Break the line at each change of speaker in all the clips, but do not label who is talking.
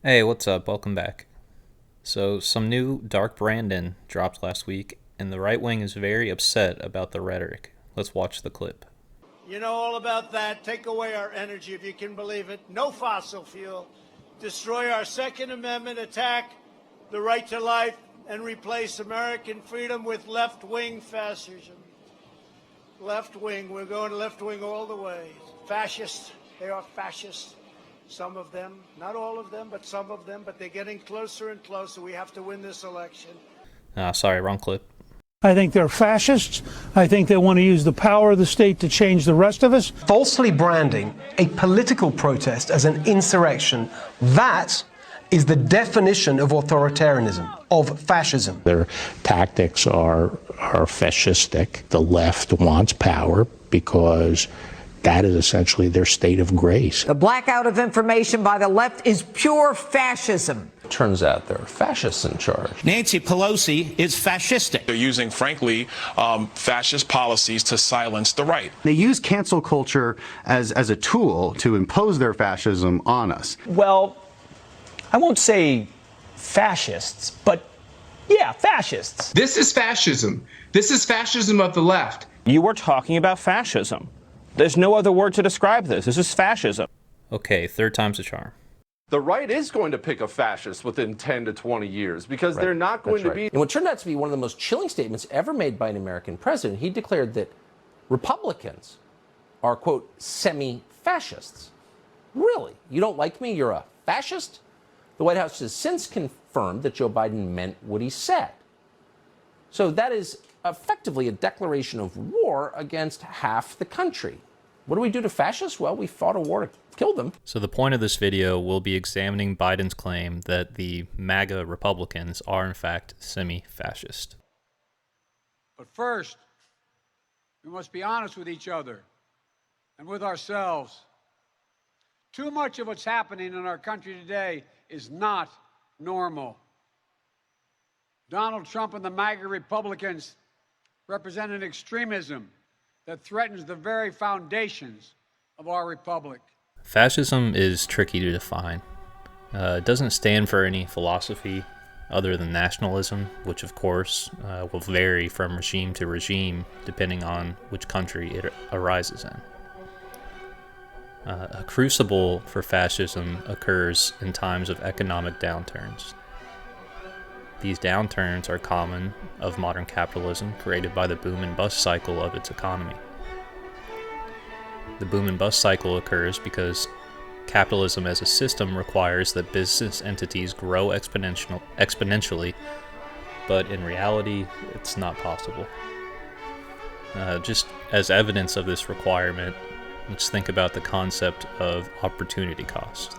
Hey, what's up? Welcome back. So, some new Dark Brandon dropped last week, and the right wing is very upset about the rhetoric. Let's watch the clip.
You know all about that. Take away our energy, if you can believe it. No fossil fuel. Destroy our Second Amendment, attack the right to life, and replace American freedom with left-wing fascism. Left wing, we're going left wing all the way. Fascists, they are fascists. Some of them, not all of them, but some of them, but they're getting closer and closer. We have to win this election.
Sorry, wrong clip.
I think they're fascists. I think they want to use the power of the state to change the rest of us.
Falsely branding a political protest as an insurrection, that is the definition of authoritarianism, of fascism.
Their tactics are fascistic. The left wants power because that is essentially their state of grace.
The blackout of information by the left is pure fascism.
Turns out there are fascists in charge.
Nancy Pelosi is fascistic.
They're using, frankly, fascist policies to silence the right.
They use cancel culture as a tool to impose their fascism on us.
Well, I won't say fascists, but yeah, fascists.
This is fascism. This is fascism of the left.
You were talking about fascism. There's no other word to describe this. This is fascism.
Okay, third time's a charm.
The right is going to pick a fascist within 10 to 20 years because they're not going to be.
And what turned out to be one of the most chilling statements ever made by an American president, he declared that Republicans are, quote, semi-fascists. Really? You don't like me? You're a fascist? The White House has since confirmed that Joe Biden meant what he said. So that is effectively a declaration of war against half the country. What do we do to fascists? Well, we fought a war to kill them.
So the point of this video will be examining Biden's claim that the MAGA Republicans are in fact semi-fascist.
But first, we must be honest with each other and with ourselves. Too much of what's happening in our country today is not normal. Donald Trump and the MAGA Republicans represent an extremism that threatens the very foundations of our republic.
Fascism is tricky to define. It doesn't stand for any philosophy other than nationalism, which of course will vary from regime to regime depending on which country it arises in. A crucible for fascism occurs in times of economic downturns. These downturns are common of modern capitalism, created by the boom and bust cycle of its economy. The boom and bust cycle occurs because capitalism as a system requires that business entities grow exponentially, but in reality, it's not possible. Just as evidence of this requirement, let's think about the concept of opportunity cost.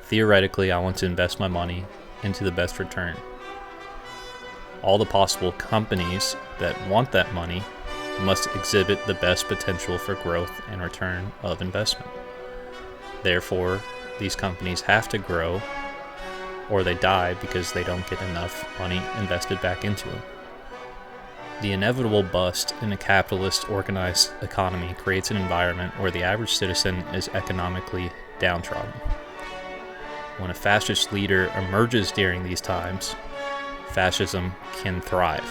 Theoretically, I want to invest my money into the best return. All the possible companies that want that money must exhibit the best potential for growth and return of investment. Therefore, these companies have to grow or they die because they don't get enough money invested back into them. The inevitable bust in a capitalist organized economy creates an environment where the average citizen is economically downtrodden. When a fascist leader emerges during these times, fascism can thrive.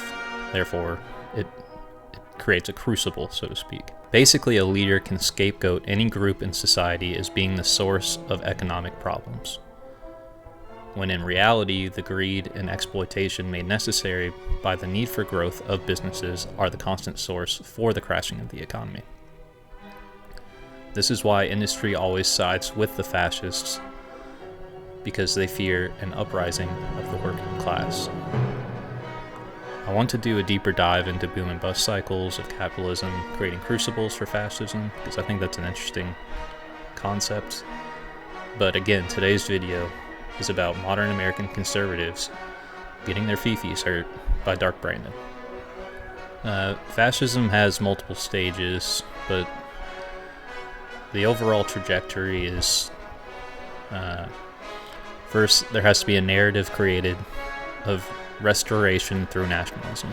Therefore, it creates a crucible, so to speak. Basically, a leader can scapegoat any group in society as being the source of economic problems, when in reality, the greed and exploitation made necessary by the need for growth of businesses are the constant source for the crashing of the economy. This is why industry always sides with the fascists, because they fear an uprising of the working class. I want to do a deeper dive into boom and bust cycles of capitalism creating crucibles for fascism, because I think that's an interesting concept. But again, today's video is about modern American conservatives getting their Fe-Fes hurt by Dark Brandon. Fascism has multiple stages, but the overall trajectory is first, there has to be a narrative created of restoration through nationalism.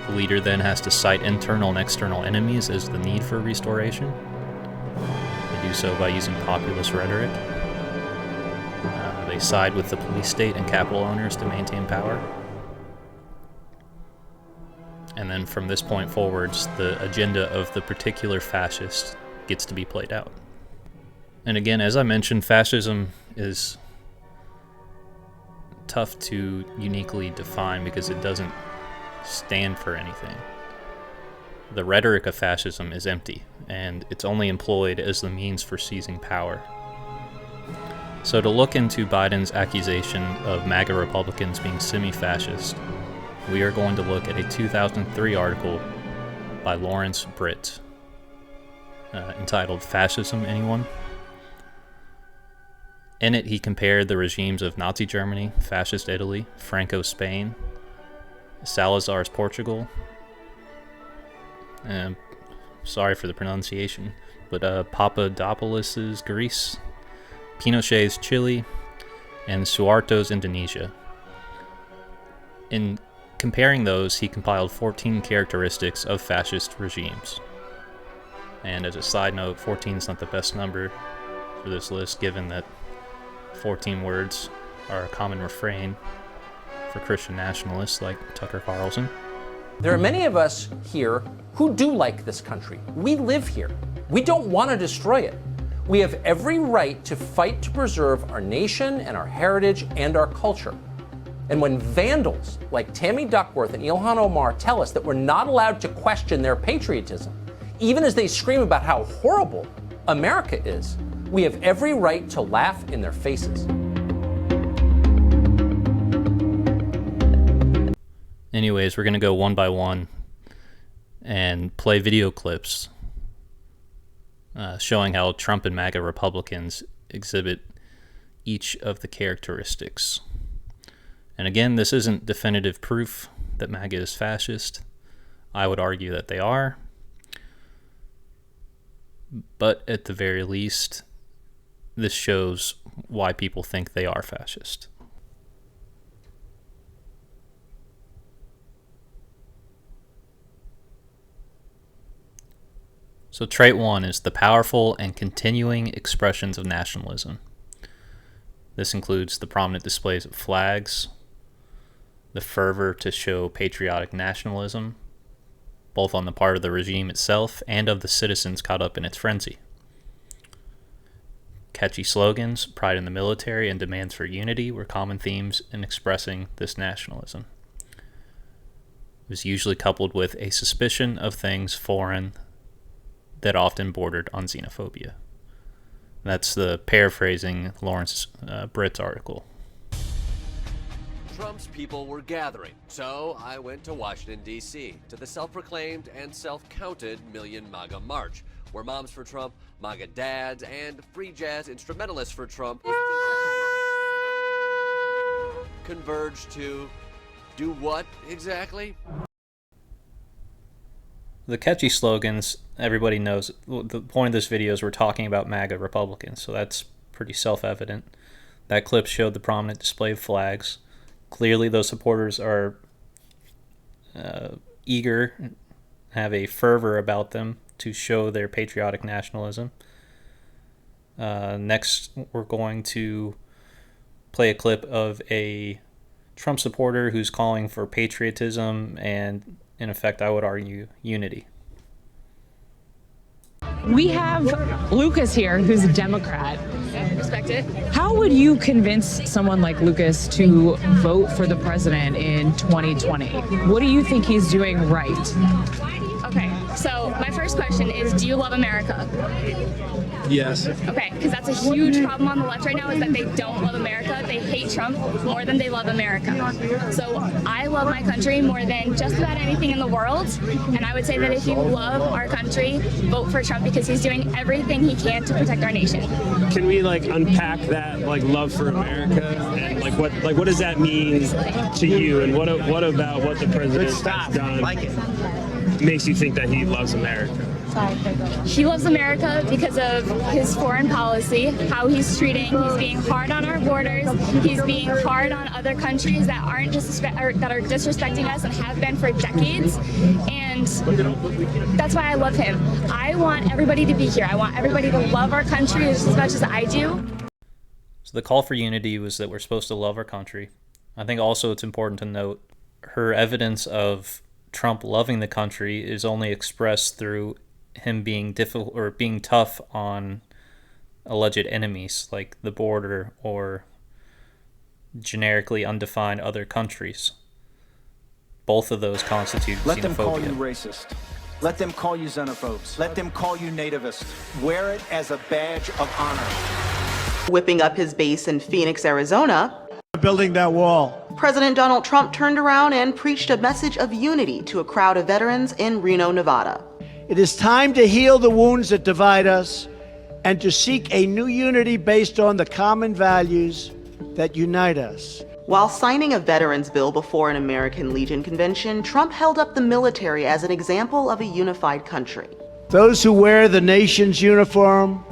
The leader then has to cite internal and external enemies as the need for restoration. They do do so by using populist rhetoric. They side with the police state and capital owners to maintain power. And then from this point forwards, the agenda of the particular fascist gets to be played out. And again, as I mentioned, fascism is tough to uniquely define because it doesn't stand for anything. The rhetoric of fascism is empty, and it's only employed as the means for seizing power. So to look into Biden's accusation of MAGA Republicans being semi-fascist, we are going to look at a 2003 article by Lawrence Britt entitled "Fascism, Anyone?" In it, he compared the regimes of Nazi Germany, Fascist Italy, Franco Spain, Salazar's Portugal, sorry for the pronunciation, but Papadopoulos' Greece, Pinochet's Chile, and Suharto's Indonesia. In comparing those, he compiled 14 characteristics of fascist regimes. And as a side note, 14 is not the best number for this list, given that 14 words are a common refrain for Christian nationalists like Tucker Carlson.
There are many of us here who do like this country. We live here. We don't want to destroy it. We have every right to fight to preserve our nation and our heritage and our culture. And when vandals like Tammy Duckworth and Ilhan Omar tell us that we're not allowed to question their patriotism, even as they scream about how horrible America is, we have every right to laugh in their faces.
Anyways, we're going to go one by one and play video clips showing how Trump and MAGA Republicans exhibit each of the characteristics. And again, this isn't definitive proof that MAGA is fascist. I would argue that they are. But at the very least, this shows why people think they are fascist. So trait 1 is the powerful and continuing expressions of nationalism. This includes the prominent displays of flags, the fervor to show patriotic nationalism, both on the part of the regime itself and of the citizens caught up in its frenzy. Catchy slogans, pride in the military, and demands for unity were common themes in expressing this nationalism. It was usually coupled with a suspicion of things foreign that often bordered on xenophobia. That's the paraphrasing Lawrence Britt's article.
Trump's people were gathering, so I went to Washington, D.C., to the self-proclaimed and self-counted Million MAGA March, where moms for Trump, MAGA dads, and free jazz instrumentalists for Trump converged to do what exactly?
The catchy slogans, everybody knows. The point of this video is we're talking about MAGA Republicans, so that's pretty self-evident. That clip showed the prominent display of flags. Clearly, those supporters are eager, have a fervor about them to show their patriotic nationalism. Next, we're going to play a clip of a Trump supporter who's calling for patriotism and, in effect, I would argue, unity.
We have Lucas here, who's a Democrat.
Respect it.
How would you convince someone like Lucas to vote for the president in 2020? What do you think he's doing right?
Okay, so my first question is, do you love America?
Yes.
Okay, because that's a huge problem on the left right now is that they don't love America. They hate Trump more than they love America. So I love my country more than just about anything in the world. And I would say that if you love our country, vote for Trump because he's doing everything he can to protect our nation.
Can we unpack that love for America and what does that mean to you, and what about what the president has done makes you think that he loves America?
He loves America because of his foreign policy, how he's being hard on our borders, he's being hard on other countries that are disrespecting us and have been for decades, and that's why I love him. I want everybody to be here. I want everybody to love our country as much as I do.
So the call for unity was that we're supposed to love our country. I think also it's important to note her evidence of Trump loving the country is only expressed through him being difficult or being tough on alleged enemies like the border or generically undefined other countries. Both of those constitute xenophobia.
Let them call you racist. Let them call you xenophobes. Let them call you nativist. Wear it as a badge of honor.
Whipping up his base in Phoenix, Arizona,
building that wall.
President Donald Trump turned around and preached a message of unity to a crowd of veterans in Reno, Nevada.
It is time to heal the wounds that divide us and to seek a new unity based on the common values that unite us.
While signing a veterans bill before an American Legion convention, Trump held up the military as an example of a unified country.
Those who wear the nation's uniform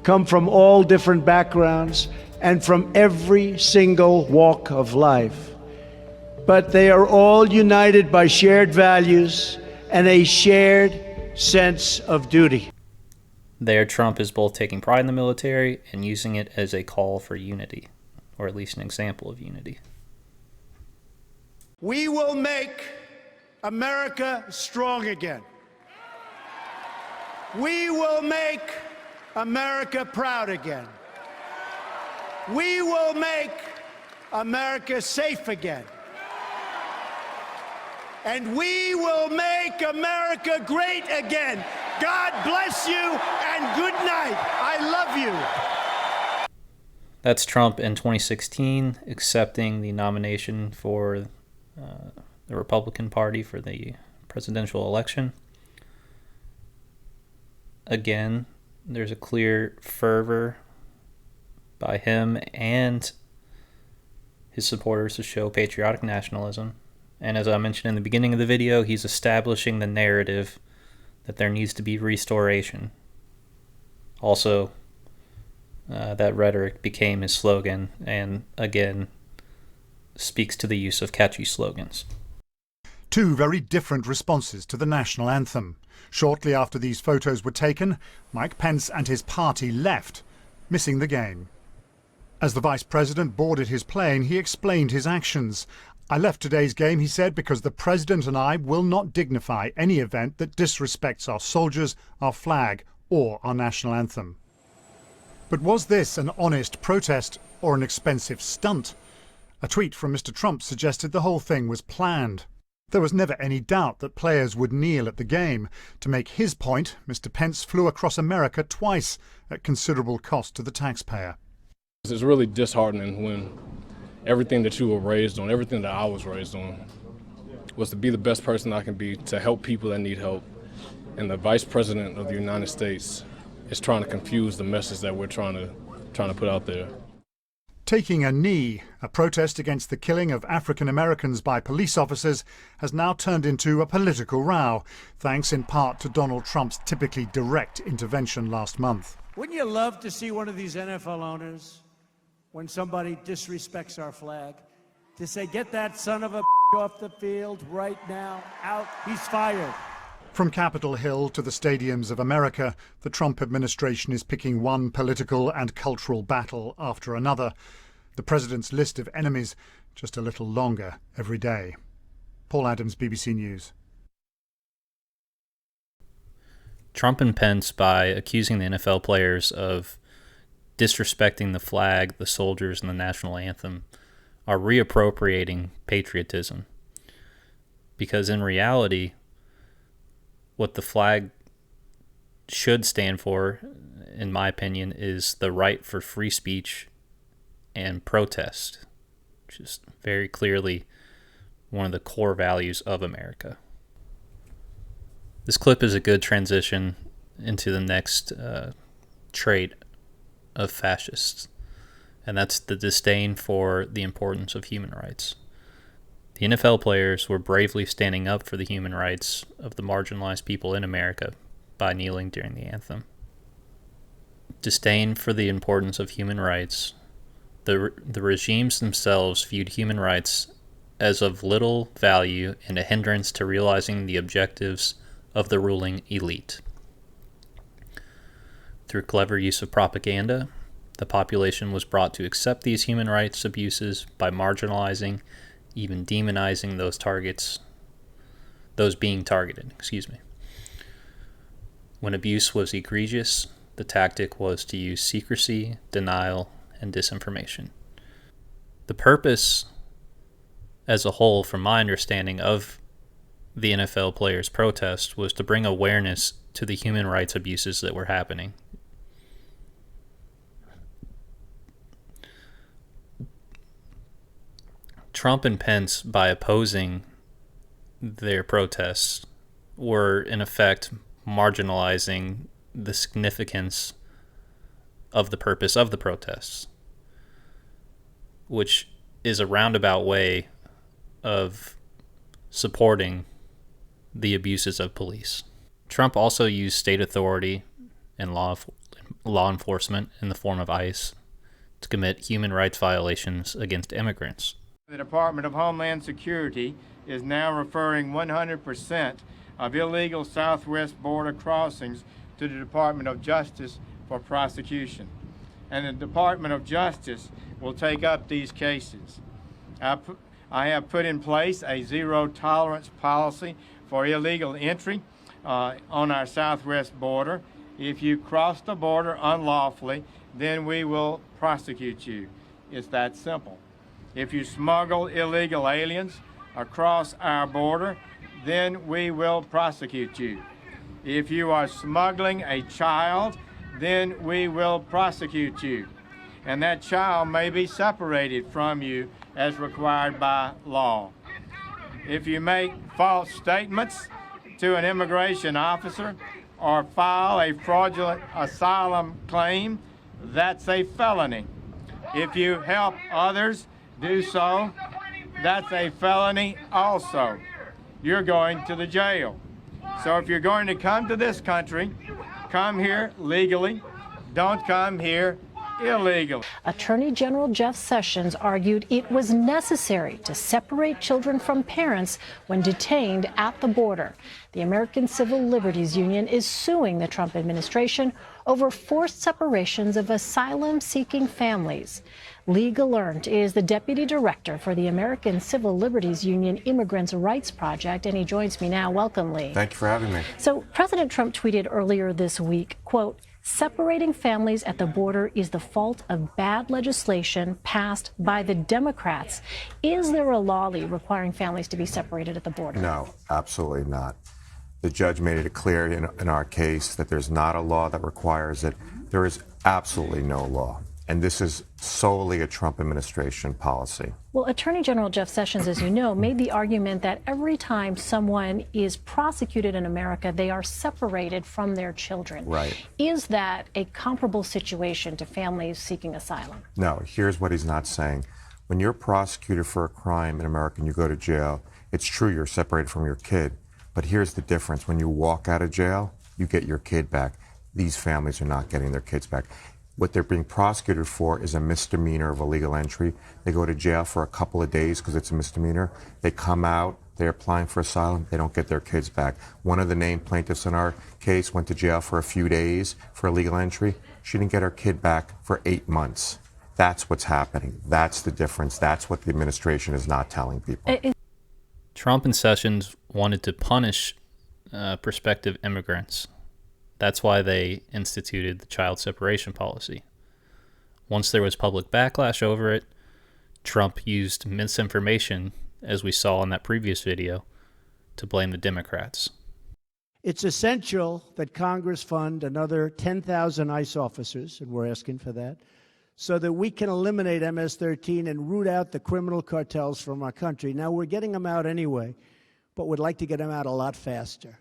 come from all different backgrounds and from every single walk of life. But they are all united by shared values and a shared sense of duty.
There, Trump is both taking pride in the military and using it as a call for unity, or at least an example of unity.
We will make America strong again. We will make America proud again. We will make America safe again. And we will make America great again. God bless you and good night. I love you.
That's Trump in 2016 accepting the nomination for the Republican Party for the presidential election. Again, there's a clear fervor by him and his supporters to show patriotic nationalism. And as I mentioned in the beginning of the video, he's establishing the narrative that there needs to be restoration. Also, that rhetoric became his slogan and, again, speaks to the use of catchy slogans.
Two very different responses to the national anthem. Shortly after these photos were taken, Mike Pence and his party left, missing the game. As the vice president boarded his plane, he explained his actions. I left today's game, he said, because the president and I will not dignify any event that disrespects our soldiers, our flag, or our national anthem. But was this an honest protest or an expensive stunt? A tweet from Mr. Trump suggested the whole thing was planned. There was never any doubt that players would kneel at the game. To make his point, Mr. Pence flew across America twice at considerable cost to the taxpayer.
It's really disheartening when everything that you were raised on, everything that I was raised on, was to be the best person I can be, to help people that need help. And the Vice President of the United States is trying to confuse the message that we're trying to put out there.
Taking a knee, a protest against the killing of African Americans by police officers, has now turned into a political row, thanks in part to Donald Trump's typically direct intervention last month.
Wouldn't you love to see one of these NFL owners, when somebody disrespects our flag, to say, get that son of a off the field right now, out, he's fired.
From Capitol Hill to the stadiums of America, the Trump administration is picking one political and cultural battle after another. The president's list of enemies just a little longer every day. Paul Adams, BBC News.
Trump and Pence, by accusing the NFL players of disrespecting the flag, the soldiers, and the national anthem, are reappropriating patriotism. Because in reality, what the flag should stand for, in my opinion, is the right for free speech and protest, which is very clearly one of the core values of America. This clip is a good transition into the next trait of fascists, and that's the disdain for the importance of human rights. The NFL players were bravely standing up for the human rights of the marginalized people in America by kneeling during the anthem. Disdain for the importance of human rights. The regimes themselves viewed human rights as of little value and a hindrance to realizing the objectives of the ruling elite. Through clever use of propaganda, the population was brought to accept these human rights abuses by marginalizing, even demonizing those being targeted. When abuse was egregious, the tactic was to use secrecy, denial, and disinformation. The purpose as a whole, from my understanding of the NFL players' protest, was to bring awareness to the human rights abuses that were happening. Trump and Pence, by opposing their protests, were in effect marginalizing the significance of the purpose of the protests, which is a roundabout way of supporting the abuses of police. Trump also used state authority and law enforcement in the form of ICE to commit human rights violations against immigrants.
The Department of Homeland Security is now referring 100% of illegal southwest border crossings to the Department of Justice for prosecution. And the Department of Justice will take up these cases. I have put in place a zero-tolerance policy for illegal entry on our southwest border. If you cross the border unlawfully, then we will prosecute you. It's that simple. If you smuggle illegal aliens across our border, then we will prosecute you. If you are smuggling a child, then we will prosecute you. And that child may be separated from you as required by law. If you make false statements to an immigration officer or file a fraudulent asylum claim, that's a felony. If you help others do so, that's a felony also. You're going to the jail. So if you're going to come to this country, come here legally. Don't come here illegally.
Attorney General Jeff Sessions argued it was necessary to separate children from parents when detained at the border. The American Civil Liberties Union is suing the Trump administration over forced separations of asylum-seeking families. Lee Gallant is the deputy director for the American Civil Liberties Union Immigrants' Rights Project, and he joins me now. Welcome, Lee.
Thank you for having me.
So President Trump tweeted earlier this week, quote, "Separating families at the border is the fault of bad legislation passed by the Democrats." Is there a law, Lee, requiring families to be separated at the border?
No, absolutely not. The judge made it clear in our case that there's not a law that requires it. There is absolutely no law. And this is solely a Trump administration policy.
Well, Attorney General Jeff Sessions, as you know, made the argument that every time someone is prosecuted in America, they are separated from their children.
Right.
Is that a comparable situation to families seeking asylum?
No, here's what he's not saying. When you're prosecuted for a crime in America and you go to jail, it's true you're separated from your kid. But here's the difference. When you walk out of jail, you get your kid back. These families are not getting their kids back. What they're being prosecuted for is a misdemeanor of illegal entry. They go to jail for a couple of days because it's a misdemeanor. They come out, they're applying for asylum, they don't get their kids back. One of the named plaintiffs in our case went to jail for a few days for illegal entry. She didn't get her kid back for 8 months. That's what's happening. That's the difference. That's what the administration is not telling people.
Trump and Sessions wanted to punish prospective immigrants. That's why they instituted the child separation policy. Once there was public backlash over it, Trump used misinformation, as we saw in that previous video, to blame the Democrats.
It's essential that Congress fund another 10,000 ICE officers, and we're asking for that, so that we can eliminate MS-13 and root out the criminal cartels from our country. Now, we're getting them out anyway, but we'd like to get them out a lot faster.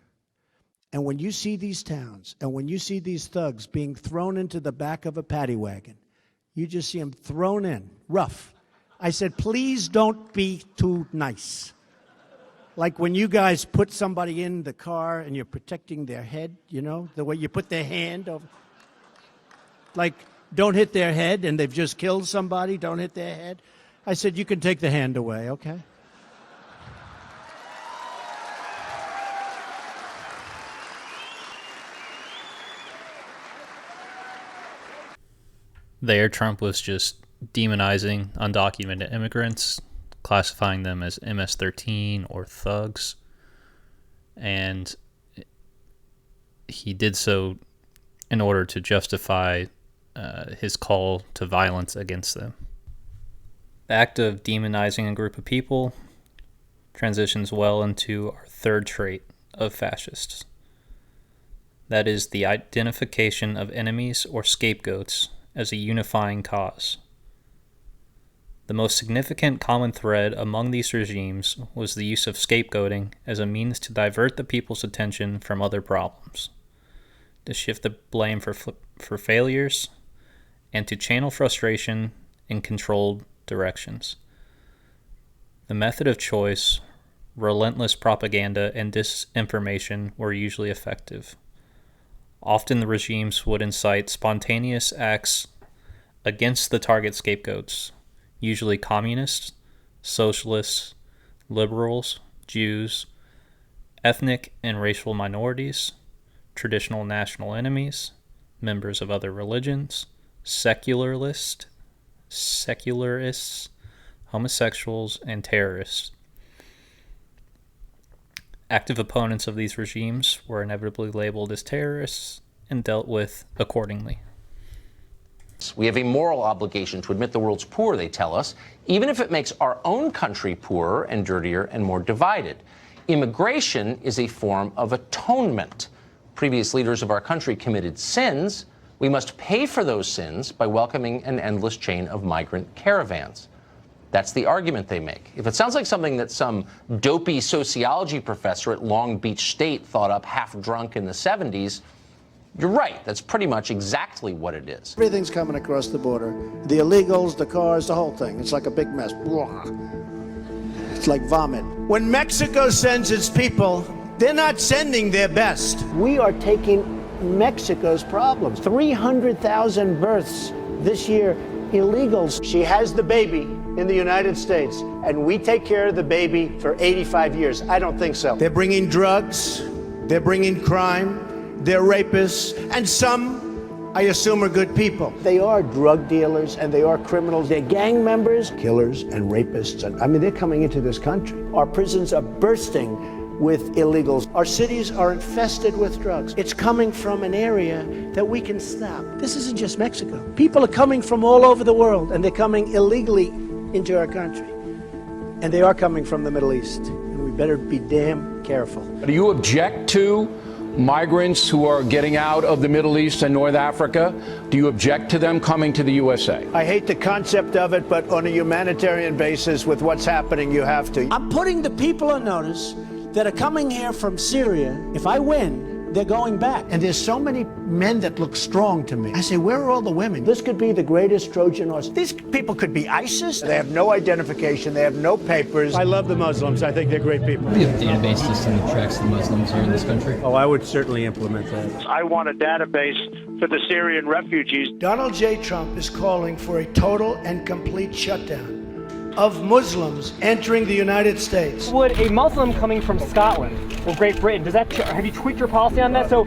And when you see these towns, and when you see these thugs being thrown into the back of a paddy wagon, you just see them thrown in, rough. I said, please don't be too nice. Like when you guys put somebody in the car and you're protecting their head, you know, the way you put their hand over. Like, don't hit their head, and they've just killed somebody, don't hit their head. I said, you can take the hand away, okay?
There, Trump was just demonizing undocumented immigrants, classifying them as MS-13 or thugs, and he did so in order to justify his call to violence against them. The act of demonizing a group of people transitions well into our third trait of fascists. That is the identification of enemies or scapegoats as a unifying cause. The most significant common thread among these regimes was the use of scapegoating as a means to divert the people's attention from other problems, to shift the blame for failures, and to channel frustration in controlled directions. The method of choice, relentless propaganda, and disinformation were usually effective. Often the regimes would incite spontaneous acts against the target scapegoats, usually communists, socialists, liberals, Jews, ethnic and racial minorities, traditional national enemies, members of other religions, secularists, homosexuals, and terrorists. Active opponents of these regimes were inevitably labeled as terrorists and dealt with accordingly.
We have a moral obligation to admit the world's poor, they tell us, even if it makes our own country poorer and dirtier and more divided. Immigration is a form of atonement. Previous leaders of our country committed sins. We must pay for those sins by welcoming an endless chain of migrant caravans. That's the argument they make. If it sounds like something that some dopey sociology professor at Long Beach State thought up half drunk in the 70s, you're right. That's pretty much exactly what it is.
Everything's coming across the border. The illegals, the cars, the whole thing. It's like a big mess. It's like vomit. When Mexico sends its people, they're not sending their best. We are taking Mexico's problems. 300,000 births this year, illegals. She has the baby in the United States, and we take care of the baby for 85 years. I don't think so. They're bringing drugs, they're bringing crime, they're rapists, and some, I assume, are good people. They are drug dealers and they are criminals. They're gang members, killers, and rapists. And I mean, they're coming into this country. Our prisons are bursting with illegals. Our cities are infested with drugs. It's coming from an area that we can stop. This isn't just Mexico. People are coming from all over the world, and they're coming illegally into our country. And they are coming from the Middle East. And we better be damn careful.
Do you object to migrants who are getting out of the Middle East and North Africa? Do you object to them coming to the USA?
I hate the concept of it, but on a humanitarian basis with what's happening, you have to. I'm putting the people on notice that are coming here from Syria. If I win, they're going back. And there's so many men that look strong to me. I say, where are all the women? This could be the greatest Trojan horse. These people could be ISIS. They have no identification. They have no papers. I love the Muslims. I think they're great people.
Do you have a database system that tracks the Muslims here in this country?
Oh, I would certainly implement that. I want a database for the Syrian refugees. Donald J. Trump is calling for a total and complete shutdown of Muslims entering the United States.
Would a Muslim coming from Scotland or Great Britain, have you tweaked your policy on that? So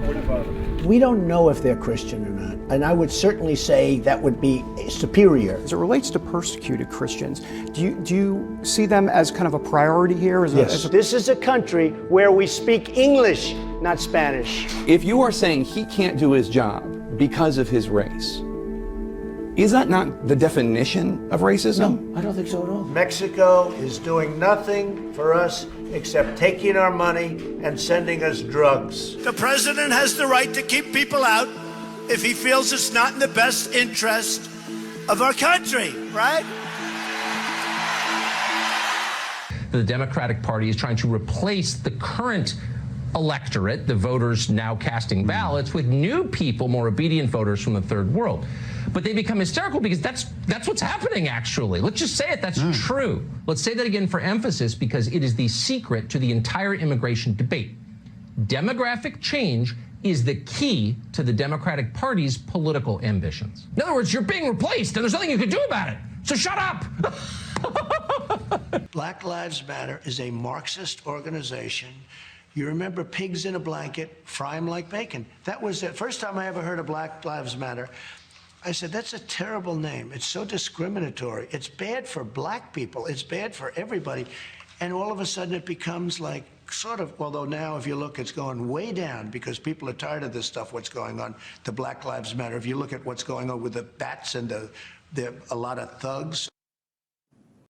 we don't know if they're Christian or not, and I would certainly say that would be superior.
As it relates to persecuted Christians, do you see them as kind of a priority here?
Yes. This is a country where we speak English, not Spanish.
If you are saying he can't do his job because of his race, is that not the definition of racism?
No, I don't think so at all. Mexico is doing nothing for us except taking our money and sending us drugs. The president has the right to keep people out if he feels it's not in the best interest of our country, right?
The Democratic Party is trying to replace the current
electorate, the voters now casting ballots, with new people, more obedient voters from the third world. But they become hysterical because that's what's happening, actually. Let's just say it, that's true. Let's say that again for emphasis, because it is the secret to the entire immigration debate. Demographic change is the key to the Democratic Party's political ambitions. In other words, you're being replaced and there's nothing you can do about it. So shut up.
Black Lives Matter is a Marxist organization. You remember pigs in a blanket, fry them like bacon. That was the first time I ever heard of Black Lives Matter. I said, that's a terrible name. It's so discriminatory. It's bad for black people. It's bad for everybody. And all of a sudden it becomes like sort of, although now if you look, it's going way down because people are tired of this stuff, what's going on, the Black Lives Matter. If you look at what's going on with the bats and a lot of thugs.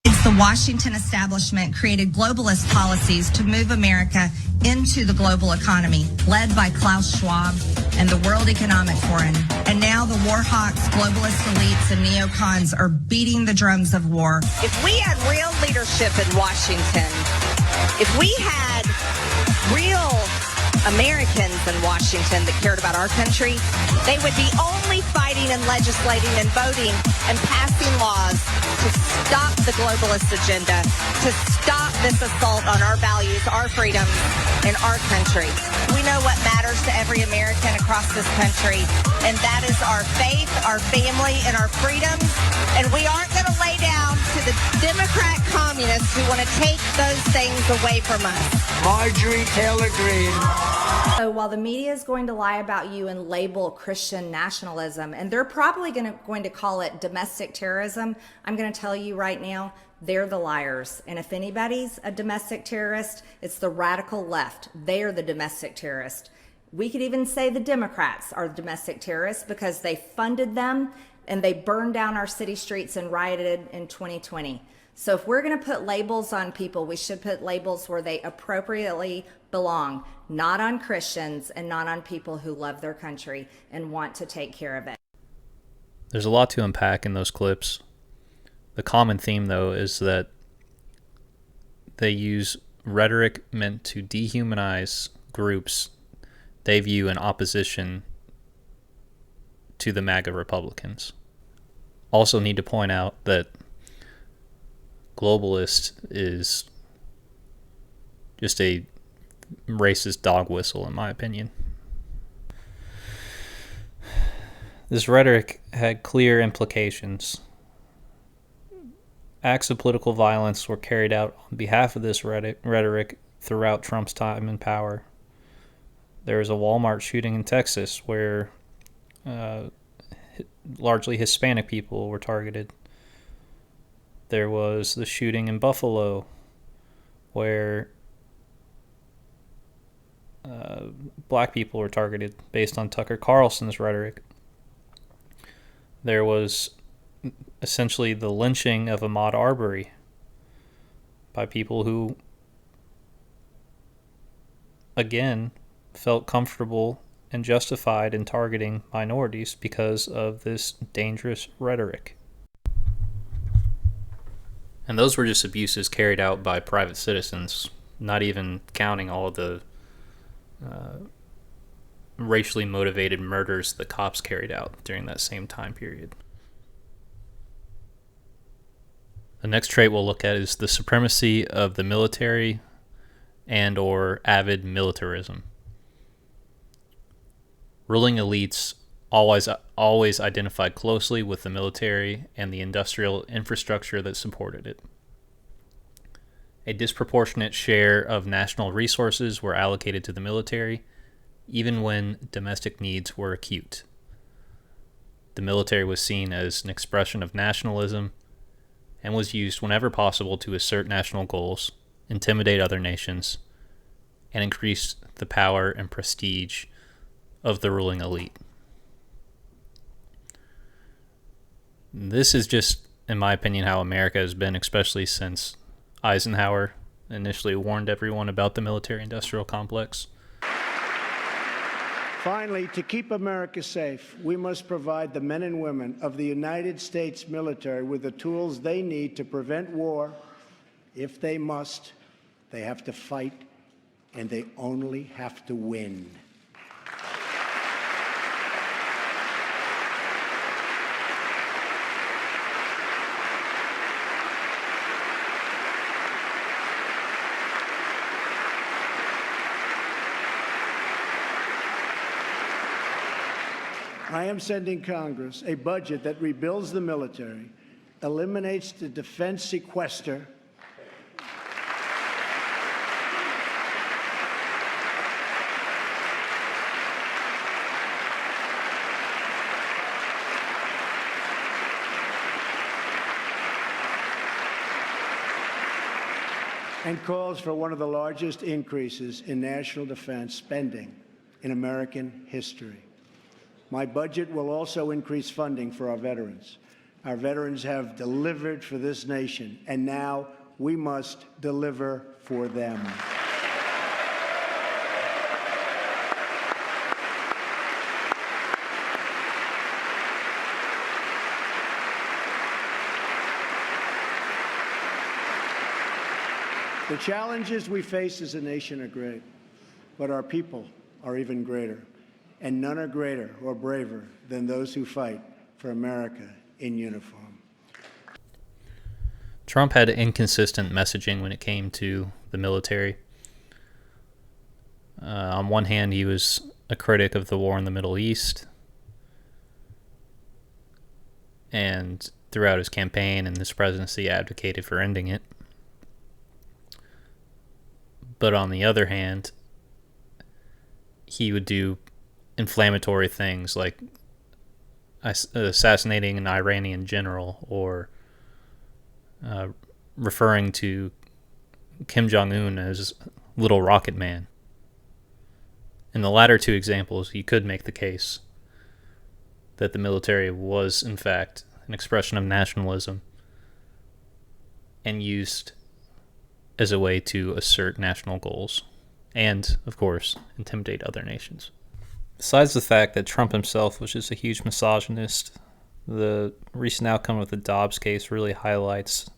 The Washington establishment created globalist policies to move America into the global economy, led by Klaus Schwab and the World Economic Forum. And now the war hawks, globalist elites, and neocons are beating the drums of war.
If we had real leadership in Washington, if we had real Americans in Washington that cared about our country, they would be only fighting and legislating and voting and passing laws to stop the globalist agenda, to stop this assault on our values, our freedoms, and our country. We know what matters to every American across this country, and that is our faith, our family, and our freedoms. And we aren't going to lay down to the Democrat communists who want to take those things away from us.
Marjorie Taylor Greene.
So while the media is going to lie about you and label Christian nationalism, and they're probably going to call it domestic terrorism, I'm going to tell you right now, they're the liars. And if anybody's a domestic terrorist, it's the radical left. They are the domestic terrorist. We could even say the Democrats are domestic terrorists because they funded them and they burned down our city streets and rioted in 2020. So if we're going to put labels on people, we should put labels where they appropriately belong, not on Christians and not on people who love their country and want to take care of it.
There's a lot to unpack in those clips. The common theme, though, is that they use rhetoric meant to dehumanize groups they view in opposition to the MAGA Republicans. Also need to point out that globalist is just a racist dog whistle, in my opinion. This rhetoric had clear implications. Acts of political violence were carried out on behalf of this rhetoric throughout Trump's time in power. There was a Walmart shooting in Texas where largely Hispanic people were targeted. There was the shooting in Buffalo where black people were targeted based on Tucker Carlson's rhetoric. There was essentially the lynching of Ahmaud Arbery by people who, again, felt comfortable and justified in targeting minorities because of this dangerous rhetoric. And those were just abuses carried out by private citizens, not even counting all of the racially motivated murders the cops carried out during that same time period. The next trait we'll look at is the supremacy of the military and or avid militarism. Ruling elites always identified closely with the military and the industrial infrastructure that supported it. A disproportionate share of national resources were allocated to the military, even when domestic needs were acute. The military was seen as an expression of nationalism and was used whenever possible to assert national goals, intimidate other nations, and increase the power and prestige of the ruling elite. This is just, in my opinion, how America has been, especially since Eisenhower initially warned everyone about the military-industrial complex.
Finally, to keep America safe, we must provide the men and women of the United States military with the tools they need to prevent war. If they must, they have to fight
and they only have to win. I am sending Congress a budget that rebuilds the military, eliminates the defense sequester, and calls for one of the largest increases in national defense spending in American history. My budget will also increase funding for our veterans. Our veterans have delivered for this nation, and now we must deliver for them. The challenges we face as a nation are great, but our people are even greater. And none are greater or braver than those who fight for America in uniform.
Trump had inconsistent messaging when it came to the military. On one hand, he was a critic of the war in the Middle East, and throughout his campaign and his presidency advocated for ending it. But on the other hand, he would do inflammatory things like assassinating an Iranian general or referring to Kim Jong-un as Little Rocket Man. In the latter two examples, you could make the case that the military was, in fact, an expression of nationalism and used as a way to assert national goals and, of course, intimidate other nations. Besides the fact that Trump himself was just a huge misogynist, the recent outcome of the Dobbs case really highlights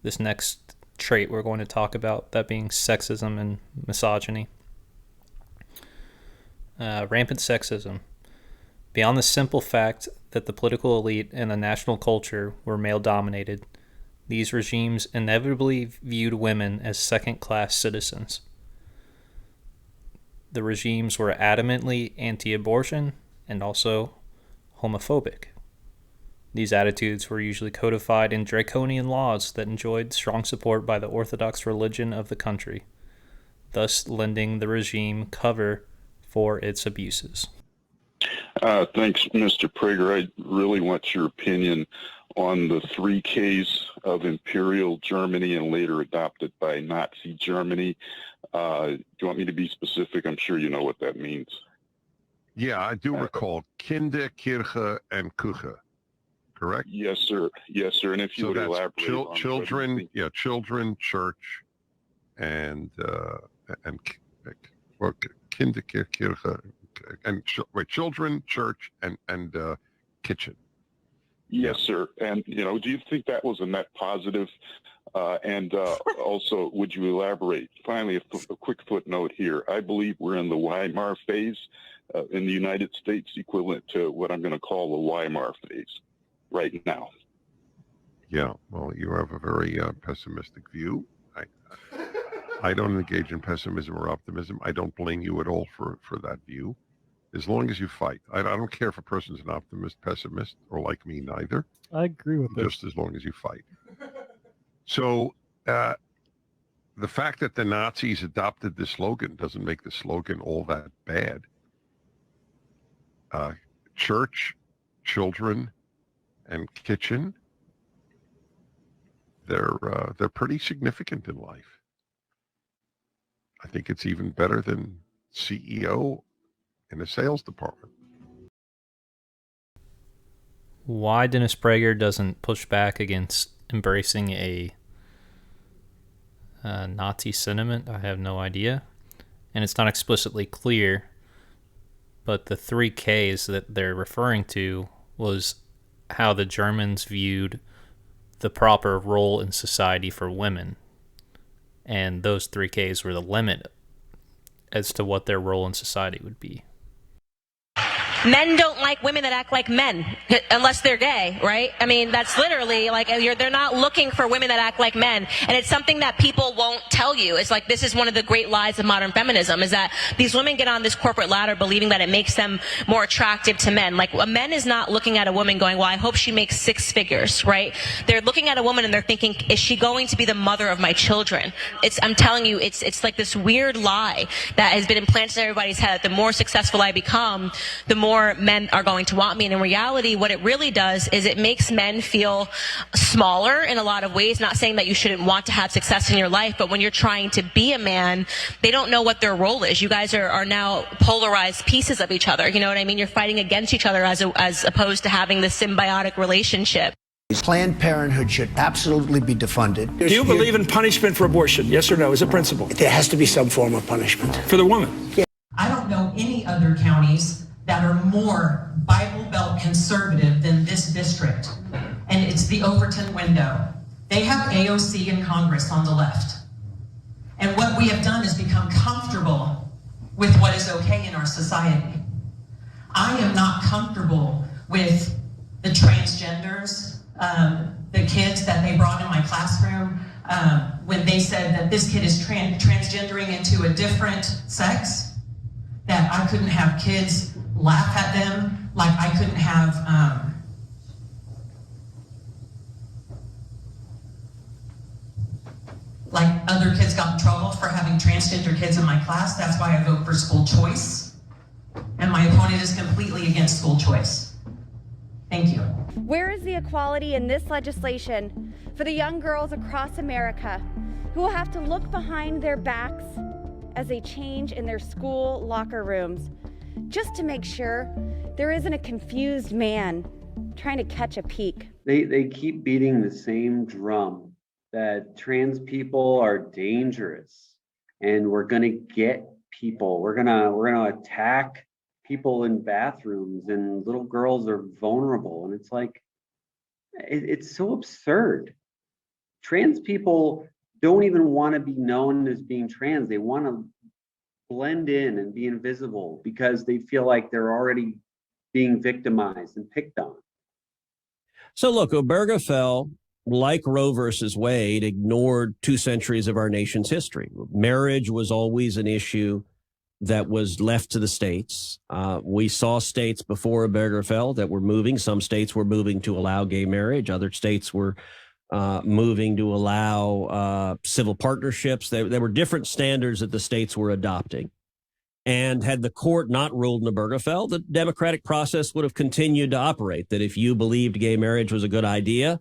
this next trait we're going to talk about, that being sexism and misogyny. Rampant sexism. Beyond the simple fact that the political elite and the national culture were male-dominated, these regimes inevitably viewed women as second-class citizens. The regimes were adamantly anti-abortion and also homophobic. These attitudes were usually codified in draconian laws that enjoyed strong support by the orthodox religion of the country, thus lending the regime cover for its abuses.
Thanks, Mr. Prager. I really want your opinion on the 3 Ks of Imperial Germany and later adopted by Nazi Germany. Do you want me to be specific? I'm sure you know what that means.
Yeah, I do recall Kinder, Kirche, and Küche, correct?
Yes, sir. Yes, sir. And if you would elaborate on
children, children, church, and Kinder, Kirche, and children, church, and kitchen.
Yes, sir. And, do you think that was a net positive? And also, would you elaborate? Finally, a quick footnote here. I believe we're in the Weimar phase in the United States, equivalent to what I'm going to call the Weimar phase right now.
Yeah, well, you have a very pessimistic view. I don't engage in pessimism or optimism. I don't blame you at all for that view, as long as you fight. I don't care if a person's an optimist, pessimist, or like me, neither.
I agree with this.
Just as long as you fight. So the fact that the Nazis adopted the slogan doesn't make the slogan all that bad. Church, children, and kitchen, they're pretty significant in life. I think it's even better than CEO in a sales department.
Why Dennis Prager doesn't push back against embracing a Nazi sentiment, I have no idea. And it's not explicitly clear, but the 3 Ks that they're referring to was how the Germans viewed the proper role in society for women. and those 3Ks were the limit as to what their role in society would be.
Men don't like women that act like men, unless they're gay, right? I mean, that's literally like, they're not looking for women that act like men. And it's something that people won't tell you. It's like, this is one of the great lies of modern feminism, is that these women get on this corporate ladder believing that it makes them more attractive to men. Like, a man is not looking at a woman going, well, I hope she makes 6 figures, right? They're looking at a woman and they're thinking, is she going to be the mother of my children? I'm telling you, it's like this weird lie that has been implanted in everybody's head. The more successful I become, the more men are going to want me. And in reality, what it really does is it makes men feel smaller in a lot of ways. Not saying that you shouldn't want to have success in your life, but when you're trying to be a man, they don't know what their role is. You guys are now polarized pieces of each other. You know what I mean? You're fighting against each other as opposed to having this symbiotic relationship.
Planned Parenthood should absolutely be defunded.
Do you believe in punishment for abortion? Yes or no, as a principle?
There has to be some form of punishment.
For the woman?
Yeah.
I don't know any other counties that are more Bible Belt conservative than this district. And it's the Overton window. They have AOC in Congress on the left. And what we have done is become comfortable with what is okay in our society. I am not comfortable with the transgenders, the kids that they brought in my classroom, when they said that this kid is transgendering into a different sex, that I couldn't have kids laugh at them, like I couldn't have like other kids got in trouble for having transgender kids in my class. That's why I vote for school choice. And my opponent is completely against school choice. Thank you.
Where is the equality in this legislation for the young girls across America who will have to look behind their backs as they change in their school locker rooms, just to make sure there isn't a confused man trying to catch a peek?
They keep beating the same drum that trans people are dangerous and we're gonna get people. We're gonna attack people in bathrooms and little girls are vulnerable. And it's like, it's so absurd. Trans people don't even want to be known as being trans. They want to blend in and be invisible because they feel like they're already being victimized and picked on.
So look, Obergefell, like Roe versus Wade, ignored 2 centuries of our nation's history. Marriage was always an issue that was left to the states. We saw states before Obergefell that were moving. Some states were moving to allow gay marriage. Other states were moving to allow civil partnerships. There were different standards that the states were adopting. And had the court not ruled in Obergefell, the democratic process would have continued to operate, that if you believed gay marriage was a good idea,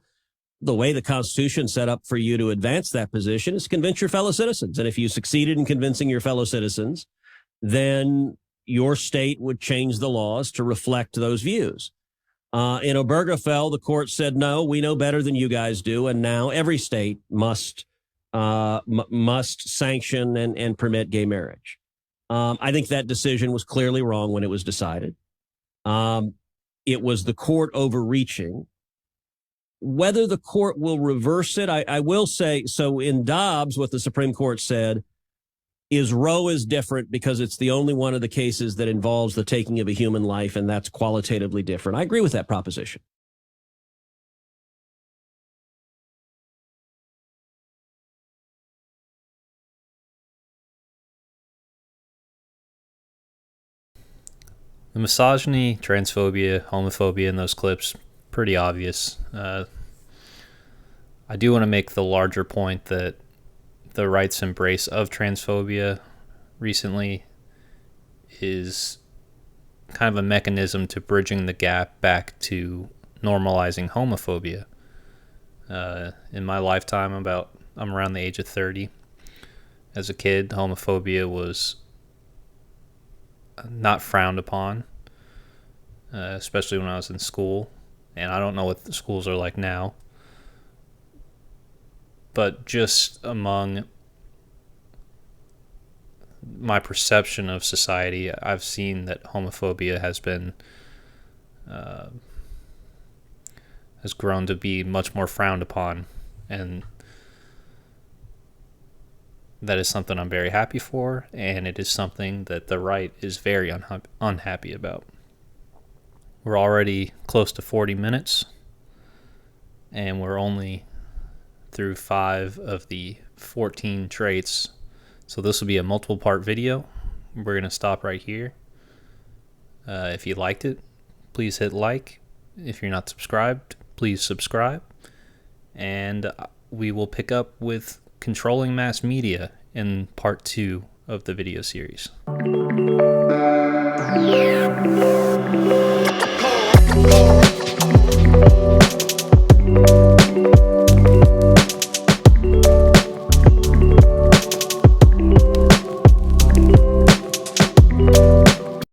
the way the Constitution set up for you to advance that position is convince your fellow citizens. And if you succeeded in convincing your fellow citizens, then your state would change the laws to reflect those views. In Obergefell, the court said, no, we know better than you guys do, and now every state must sanction and permit gay marriage. I think that decision was clearly wrong when it was decided. It was the court overreaching. Whether the court will reverse it, I will say, so in Dobbs, what the Supreme Court said is Roe is different because it's the only one of the cases that involves the taking of a human life, and that's qualitatively different. I agree with that proposition.
The misogyny, transphobia, homophobia in those clips, pretty obvious. I do want to make the larger point that the right's embrace of transphobia recently is kind of a mechanism to bridging the gap back to normalizing homophobia. In my lifetime, I'm around the age of 30. As a kid, homophobia was not frowned upon, especially when I was in school. And I don't know what the schools are like now. But just among my perception of society, I've seen that homophobia has grown to be much more frowned upon. And That is something I'm very happy for, and it is something that the right is very unhappy about. We're already close to 40 minutes, and we're only through 5 of the 14 traits. So this will be a multiple part video. We're going to stop right here. If you liked it, please hit like. If you're not subscribed, please subscribe. And we will pick up with controlling mass media in part 2 of the video series.